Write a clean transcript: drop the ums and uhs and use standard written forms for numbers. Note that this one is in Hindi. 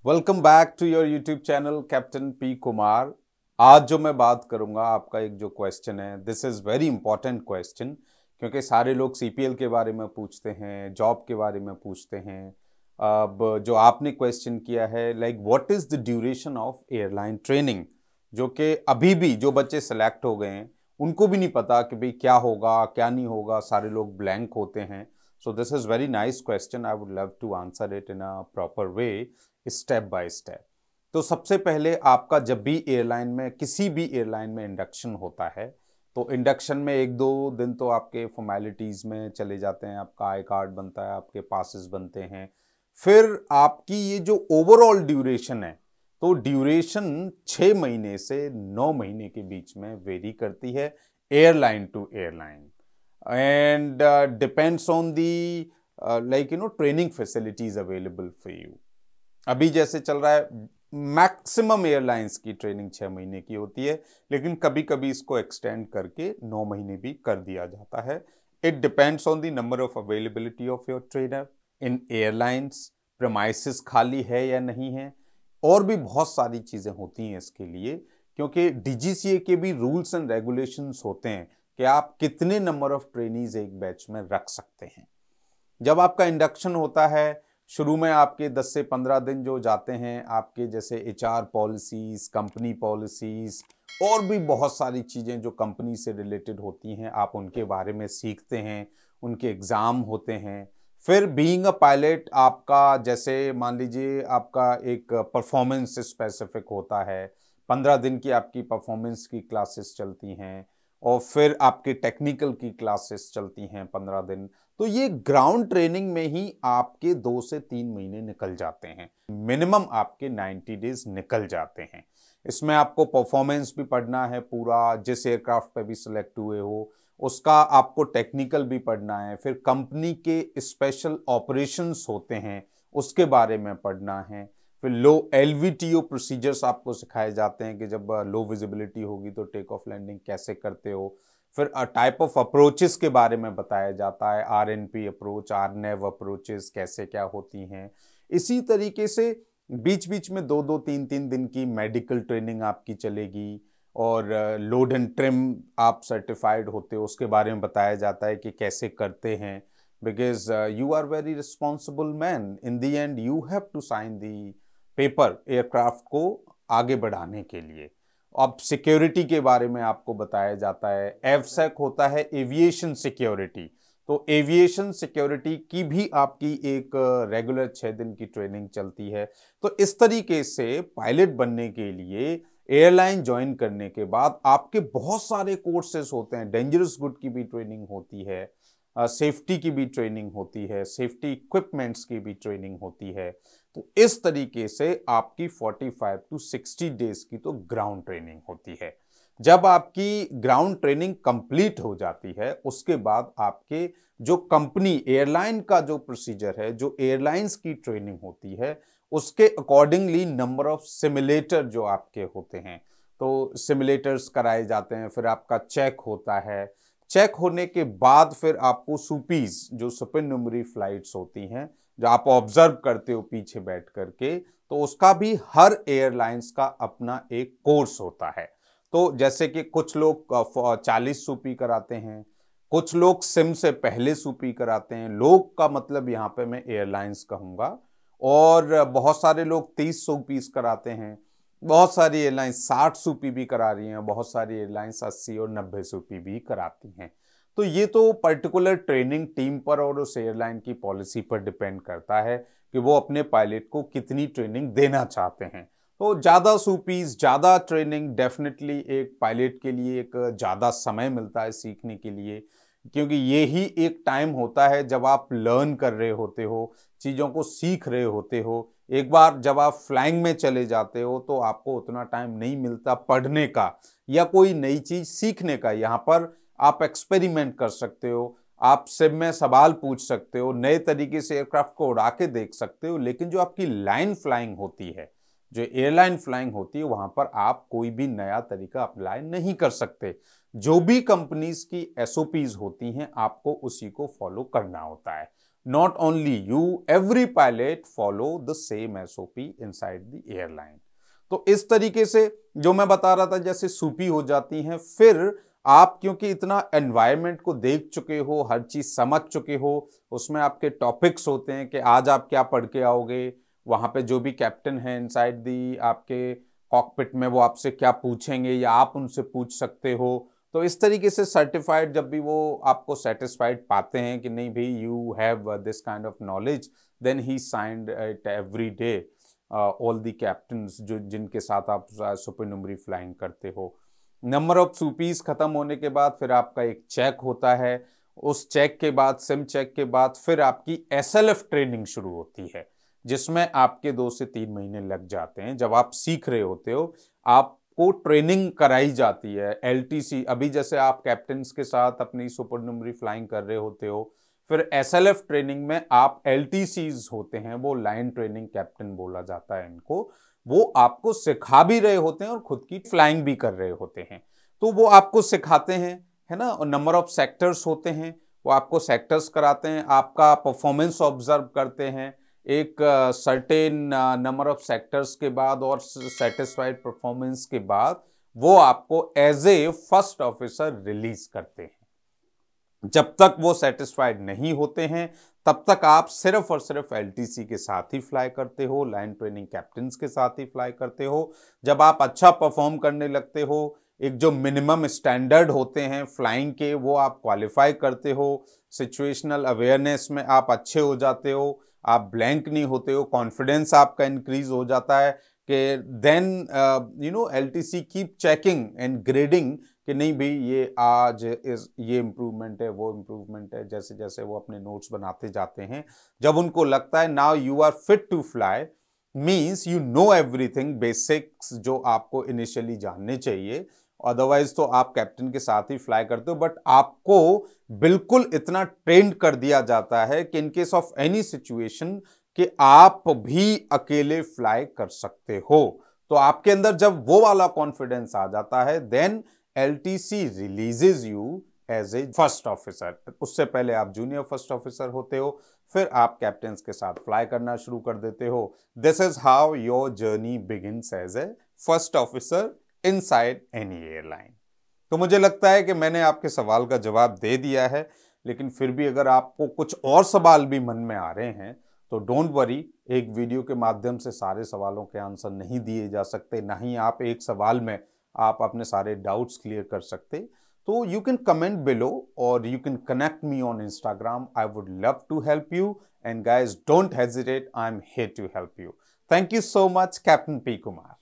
Welcome back to your YouTube channel captain P Kumar. आज जो मैं बात करूंगा आपका एक जो क्वेश्चन है, this is very important question, क्योंकि सारे लोग सीपीएल के बारे में पूछते हैं, जॉब के बारे में पूछते हैं। अब जो आपने क्वेश्चन किया है, like what is the duration of airline training, जो कि अभी भी जो बच्चे सेलेक्ट हो गए हैं उनको भी नहीं पता कि भाई क्या होगा क्या नहीं होगा, सारे लोग ब्लैंक होते हैं। So this is very nice question, I would love to answer it in a proper way, step by step. तो सबसे पहले आपका जब भी एयरलाइन में, किसी भी एयरलाइन में इंडक्शन होता है, तो इंडक्शन में एक दो दिन तो आपके फॉर्मेलिटीज़ में चले जाते हैं, आपका आई कार्ड बनता है, आपके पासेस बनते हैं। फिर आपकी ये जो ओवरऑल ड्यूरेशन है, तो ड्यूरेशन 6 महीने से 9 महीने के बीच में वेरी करती है, airline to airline, and depends on the training facilities available for you. अभी जैसे चल रहा है, मैक्सिमम एयरलाइंस की ट्रेनिंग 6 महीने की होती है, लेकिन कभी कभी इसको एक्सटेंड करके 9 महीने भी कर दिया जाता है। It depends on the number of availability of your trainer in airlines, premises खाली है या नहीं है, और भी बहुत सारी चीज़ें होती हैं इसके लिए, क्योंकि डीजीसीए के भी रूल्स एंड रेगुलेशंस होते हैं कि आप कितने नंबर ऑफ ट्रेनीज एक बैच में रख सकते हैं। जब आपका इंडक्शन होता है, शुरू में आपके 10 से 15 दिन जो जाते हैं, आपके जैसे एचआर पॉलिसीज, कंपनी पॉलिसीज, और भी बहुत सारी चीज़ें जो कंपनी से रिलेटेड होती हैं, आप उनके बारे में सीखते हैं, उनके एग्ज़ाम होते हैं। फिर बीइंग अ पायलट, आपका जैसे मान लीजिए आपका एक परफॉर्मेंस स्पेसिफिक होता है, 15 दिन की आपकी परफॉर्मेंस की क्लासेस चलती हैं, और फिर आपके टेक्निकल की क्लासेस चलती हैं 15 दिन। तो ये ग्राउंड ट्रेनिंग में ही आपके 2 से 3 महीने निकल जाते हैं, मिनिमम आपके 90 डेज निकल जाते हैं। इसमें आपको परफॉर्मेंस भी पढ़ना है पूरा, जिस एयरक्राफ्ट पे भी सिलेक्ट हुए हो उसका आपको टेक्निकल भी पढ़ना है, फिर कंपनी के स्पेशल ऑपरेशंस होते हैं उसके बारे में पढ़ना है, फिर लो एलवीटीओ प्रोसीजर्स आपको सिखाए जाते हैं कि जब लो विजिबिलिटी होगी तो टेक ऑफ लैंडिंग कैसे करते हो। फिर टाइप ऑफ अप्रोचेस के बारे में बताया जाता है, आरएनपी अप्रोच, आरनेव अप्रोचेस कैसे क्या होती हैं। इसी तरीके से बीच बीच में 2-2 3-3 दिन की मेडिकल ट्रेनिंग आपकी चलेगी, और लोड एंड ट्रिम आप सर्टिफाइड होते हो, उसके बारे में बताया जाता है कि कैसे करते हैं, because you are very responsible man, in the end you have to sign the paper aircraft को आगे बढ़ाने के लिए। अब सिक्योरिटी के बारे में आपको बताया जाता है, एवसेक होता है एविएशन सिक्योरिटी, तो एविएशन सिक्योरिटी की भी आपकी एक रेगुलर 6 दिन की ट्रेनिंग चलती है। तो इस तरीके से पायलट बनने के लिए एयरलाइन ज्वाइन करने के बाद आपके बहुत सारे कोर्सेज होते हैं, डेंजरस गुड की भी ट्रेनिंग होती है, सेफ्टी की भी ट्रेनिंग होती है, सेफ्टी इक्विपमेंट्स की भी ट्रेनिंग होती है। तो इस तरीके से आपकी 45 to 60 डेज की तो ग्राउंड ट्रेनिंग होती है। जब आपकी ग्राउंड ट्रेनिंग कंप्लीट हो जाती है, उसके बाद आपके जो कंपनी एयरलाइन का जो प्रोसीजर है, जो एयरलाइंस की ट्रेनिंग होती है, उसके अकॉर्डिंगली नंबर ऑफ सिमुलेटर जो आपके होते हैं, तो सिमुलेटर्स कराए जाते हैं, फिर आपका चेक होता है। चेक होने के बाद फिर आपको सुपीज, जो सुपरन्यूमरी फ्लाइट्स होती हैं, जो आप ऑब्जर्व करते हो पीछे बैठ करके, तो उसका भी हर एयरलाइंस का अपना एक कोर्स होता है। तो जैसे कि कुछ लोग 40 सूपी कराते हैं, कुछ लोग सिम से पहले सूपी कराते हैं, लोग का मतलब यहाँ पे मैं एयरलाइंस कहूँगा, और बहुत सारे लोग 30 सूपीस कराते हैं, बहुत सारी एयरलाइंस 60 सूपी भी करा रही हैं, बहुत सारी एयरलाइंस 80 और 90 सूपी भी कराती हैं। तो ये तो पर्टिकुलर ट्रेनिंग टीम पर और उस एयरलाइन की पॉलिसी पर डिपेंड करता है कि वो अपने पायलट को कितनी ट्रेनिंग देना चाहते हैं। तो ज़्यादा सूपीज, ज़्यादा ट्रेनिंग डेफिनेटली एक पायलट के लिए एक ज़्यादा समय मिलता है सीखने के लिए, क्योंकि ये ही एक टाइम होता है जब आप लर्न कर रहे होते हो, चीज़ों को सीख रहे होते हो। एक बार जब आप फ्लाइंग में चले जाते हो तो आपको उतना टाइम नहीं मिलता पढ़ने का या कोई नई चीज़ सीखने का। यहाँ पर आप एक्सपेरिमेंट कर सकते हो, आप सिम में सवाल पूछ सकते हो, नए तरीके से एयरक्राफ्ट को उड़ा के देख सकते हो, लेकिन जो आपकी लाइन फ्लाइंग होती है, जो एयरलाइन फ्लाइंग होती है, वहां पर आप कोई भी नया तरीका अप्लाई नहीं कर सकते। जो भी कंपनीज की एसओपीज होती हैं, आपको उसी को फॉलो करना होता है। not only you, every pilot follow the same SOP inside the airline. तो इस तरीके से जो मैं बता रहा था, जैसे सूपी हो जाती हैं, फिर आप क्योंकि इतना एनवायरनमेंट को देख चुके हो, हर चीज समझ चुके हो, उसमें आपके टॉपिक्स होते हैं कि आज आप क्या पढ़ के आओगे, वहां पे जो भी कैप्टन है इनसाइड दी आपके कॉकपिट में वो आपसे क्या पूछेंगे या आप उनसे पूछ सकते हो। तो इस तरीके से सर्टिफाइड जब भी वो आपको सेटिस्फाइड पाते हैं कि नहीं भाई you have this kind of knowledge, then he signed it every day all the captains जो जिनके साथ आप सुपरनुमरी फ्लाइंग करते हो। नंबर ऑफ सूपीज खत्म होने के बाद फिर आपका एक चेक होता है, उस चेक के बाद सिम चेक के बाद फिर आपकी SLF ट्रेनिंग शुरू होती है, जिसमें आपके 2 से 3 महीने लग जाते हैं। जब आप सीख रहे होते हो आपको ट्रेनिंग कराई जाती है, LTC। अभी जैसे आप कैप्टन्स के साथ अपनी सुपरनुमरी फ्लाइंग कर रहे होते हो, फिर SLF ट्रेनिंग में आप LTCs होते हैं, वो लाइन ट्रेनिंग कैप्टन बोला जाता है इनको, वो आपको सिखा भी रहे होते हैं और खुद की फ्लाइंग भी कर रहे होते हैं। तो वो आपको सिखाते हैं, है ना। और नंबर ऑफ सेक्टर्स होते हैं, वो आपको सेक्टर्स कराते हैं, आपका परफॉर्मेंस ऑब्जर्व करते हैं। एक सर्टेन नंबर ऑफ सेक्टर्स के बाद और सेटिस्फाइड परफॉर्मेंस के बाद वो आपको as a first officer release करते हैं। जब तक वो सेटिस्फाइड नहीं होते हैं तब तक आप सिर्फ और सिर्फ LTC के साथ ही फ्लाई करते हो, लाइन ट्रेनिंग कैप्टन्स के साथ ही फ्लाई करते हो। जब आप अच्छा परफॉर्म करने लगते हो, एक जो मिनिमम स्टैंडर्ड होते हैं फ्लाइंग के वो आप क्वालिफाई करते हो, सिचुएशनल अवेयरनेस में आप अच्छे हो जाते हो, आप ब्लैंक नहीं होते हो, कॉन्फिडेंस आपका इंक्रीज हो जाता है कि then LTC keep checking and grading कि नहीं भाई ये आज ये इम्प्रूवमेंट है, वो इम्प्रूवमेंट है। जैसे जैसे वो अपने नोट्स बनाते जाते हैं, जब उनको लगता है now you are fit to fly, means you know everything, basics जो आपको इनिशियली जानने चाहिए, अदरवाइज तो आप कैप्टन के साथ ही फ्लाई करते हो, बट आपको बिल्कुल इतना ट्रेंड कर दिया जाता है कि in case of any situation कि आप भी अकेले फ्लाई कर सकते हो। तो आपके अंदर जब वो वाला कॉन्फिडेंस आ जाता है, then LTC releases you as a first officer. उससे पहले आप जूनियर फर्स्ट ऑफिसर होते हो, फिर आप कैप्टन्स के साथ फ्लाई करना शुरू कर देते हो। This is how your journey begins as a first officer inside any airline. तो मुझे लगता है कि मैंने आपके सवाल का जवाब दे दिया है, लेकिन फिर भी अगर आपको कुछ और सवाल भी मन में आ रहे हैं तो डोंट वरी, एक वीडियो के माध्यम से सारे सवालों के आंसर नहीं दिए जा सकते, ना ही आप एक सवाल में आप अपने सारे डाउट्स क्लियर कर सकते। तो यू कैन कमेंट बिलो और you can connect me on Instagram. I would love to help you, and guys, don't hesitate, I'm here to help you. Thank you so much, Captain P. Kumar.